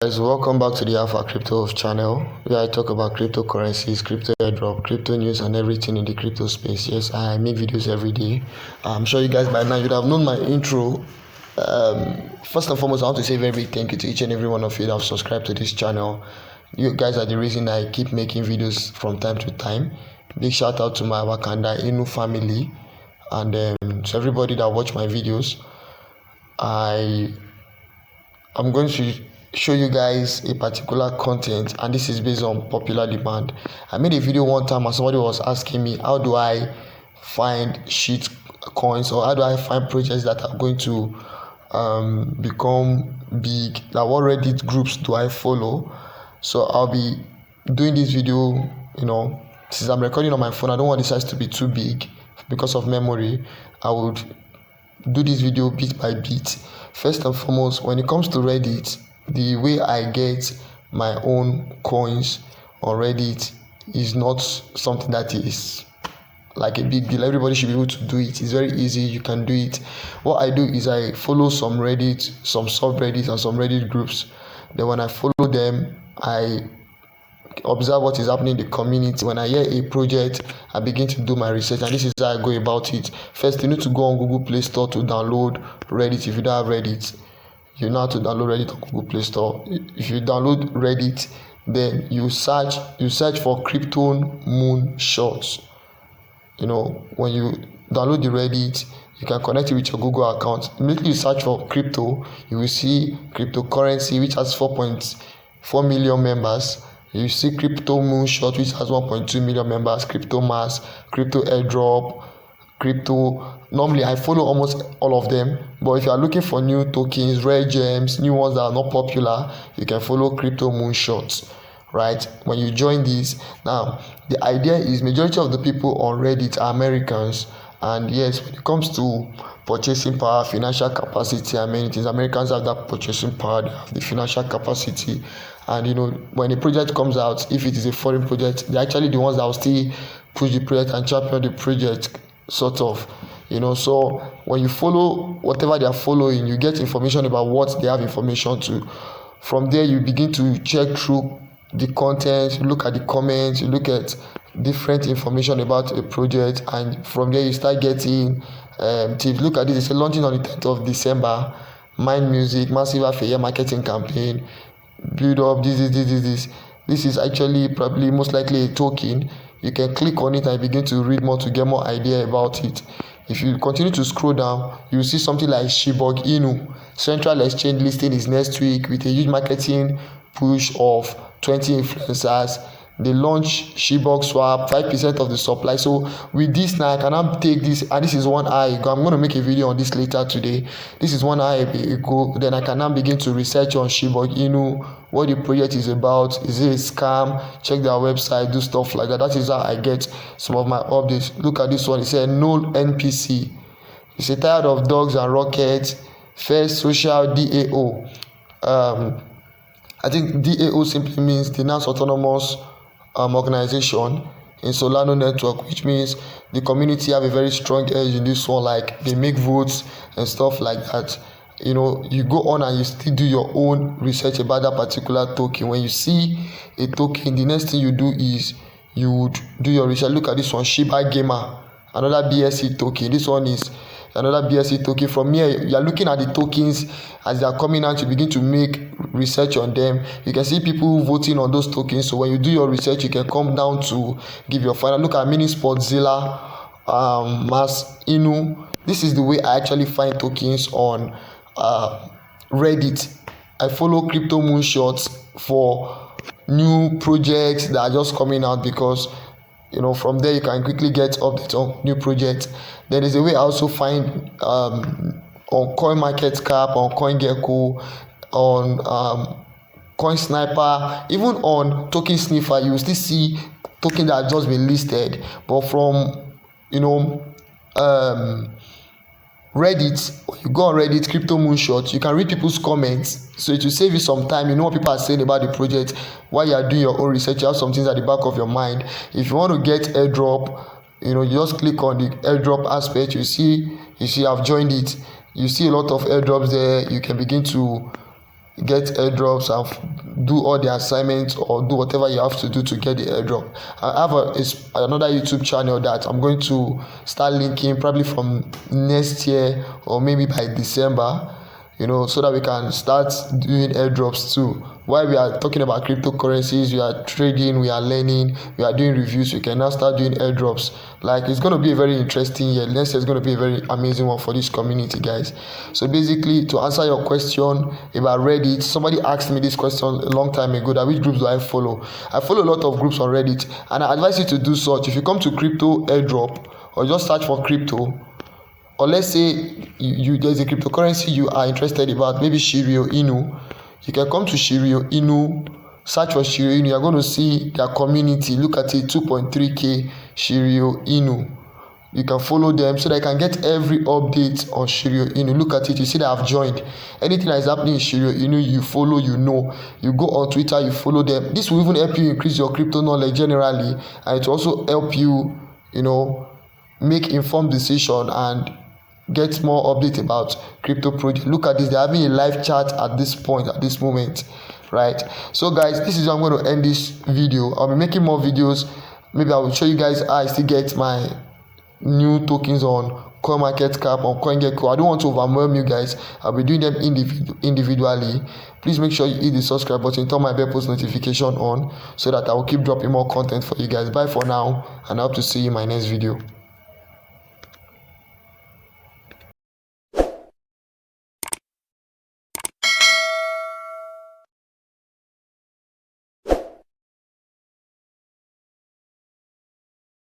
Guys, welcome back to the Alpha Crypto channel, where I talk about cryptocurrencies, crypto airdrop, crypto news, and everything in the crypto space. Yes, I make videos every day. I'm sure you guys by now you'd have known my intro. First and foremost, I want to say a very big thank you to each and every one of you that have subscribed to this channel. You guys are the reason I keep making videos from time to time. Big shout out to my Wakanda Inu family and to everybody that watch my videos. I'm going to show you guys a particular content, and this is based on popular demand. I made a video one time and somebody was asking me, how do I find shit coins, or how do I find projects that are going to become big, like what Reddit groups do I follow. So I'll be doing this video, since I'm recording on my phone, I don't want the size to be too big because of memory. I would do this video bit by bit. First and foremost, when it comes to Reddit, the way I get my own coins on Reddit is not something that is like a big deal. Everybody should be able to do it. It's very easy. You can do it. What I do is I follow some Reddit, some subreddits, and some Reddit groups. Then when I follow them, I observe what is happening in the community. When I hear a project, I begin to do my research, and this is how I go about it. First, you need to go on Google Play Store to download Reddit. If you don't have Reddit, you know how to download Reddit on Google Play Store. If you download Reddit, then you search for Crypto Moonshots. When you download the Reddit, you can connect it with your Google account. Immediately you search for crypto, you will see cryptocurrency, which has 4.4 million members. You see Crypto Moonshot, which has 1.2 million members, Crypto Mass, Crypto Airdrop, Crypto. Normally I follow almost all of them, but if you are looking for new tokens, rare gems, new ones that are not popular, you can follow Crypto Moonshots. Right, when you join this, now the idea is majority of the people on Reddit are Americans, and yes, when it comes to purchasing power, financial capacity, and many things, Americans have that purchasing power, they have the financial capacity. And when a project comes out, if it is a foreign project, they're actually the ones that will still push the project and champion the project, sort of. So when you follow whatever they are following, you get information about what they have information to. From there, you begin to check through the content, you look at the comments, you look at different information about a project, and from there you start getting tips. Look at this, it's launching on the 10th of December. Mind Music, massive half a year marketing campaign, build up this is actually probably most likely a token. You can click on it and begin to read more to get more idea about it. If you continue to scroll down, you see something like Shibok Inu Central Exchange listing is next week with a huge marketing push of 20 influencers. They launch Shibok Swap, 5% of the supply. So with this now, I can now take this, and this is one hour ago. I'm going to make a video on this later today. This is 1 hour ago. Then I can now begin to research on Shibok Inu, what the project is about. Is it a scam? Check their website, do stuff like that. That is how I get some of my updates. Look at this one. It said no NPC. You say tired of dogs and rockets. First social DAO. I think DAO simply means Denies Autonomous Organization in Solana network, which means the community have a very strong edge in this one. Like they make votes and stuff like that. You go on and you still do your own research about that particular token. When you see a token, the next thing you do is you would do your research. Look at this one, Shiba Gamer, another BSC token. This one is another BSC token. From here, you are looking at the tokens as they are coming out. You begin to make research on them. You can see people voting on those tokens. So when you do your research, you can come down to give your final. Look at Mini Sportzilla, Mass Inu. This is the way I actually find tokens on Reddit. I follow Crypto Moonshots for new projects that are just coming out, because from there you can quickly get updates on new projects. There is a way I also find on CoinMarketCap, on CoinGecko, on Coin Sniper, even on Token Sniffer. You will still see tokens that have just been listed, but from Reddit, when you go on Reddit, Crypto Moonshot, you can read people's comments, so it will save you some time. You know what people are saying about the project while you are doing your own research. You have some things at the back of your mind. If you want to get airdrop, you just click on the airdrop aspect. You see I've joined it. You see a lot of airdrops there. You can begin to get airdrops and do all the assignments or do whatever you have to do to get the airdrop. I have another YouTube channel that I'm going to start linking probably from next year or maybe by December, so that we can start doing airdrops too. While we are talking about cryptocurrencies, we are trading, we are learning, we are doing reviews, we can now start doing airdrops. Like, it's going to be a very interesting year. Next year is going to be a very amazing one for this community, guys. So basically, to answer your question about Reddit, somebody asked me this question a long time ago, that which groups do I follow. I follow a lot of groups on Reddit, and I advise you to do such. If you come to crypto airdrop or just search for crypto, or let's say there's a cryptocurrency you are interested about, maybe Shirio Inu, you can come to Shirio Inu, search for Shirio Inu. You're going to see their community. Look at it, 2.3k Shirio Inu. You can follow them so that you can get every update on Shirio Inu. Look at it, you see that I've joined. Anything that is happening in Shirio Inu, you follow, you go on Twitter, you follow them. This will even help you increase your crypto knowledge generally, and it will also help you, make informed decision and get more update about crypto project. Look at this, they're having a live chat at this moment, right? So guys, this is how I'm going to end this video. I'll be making more videos. Maybe I will show you guys how I still get my new tokens on CoinMarketCap, on CoinGecko. I don't want to overwhelm you guys. I'll be doing them individually. Please make sure you hit the subscribe button, turn my bell post notification on, so that I will keep dropping more content for you guys. Bye for now, and I hope to see you in my next video.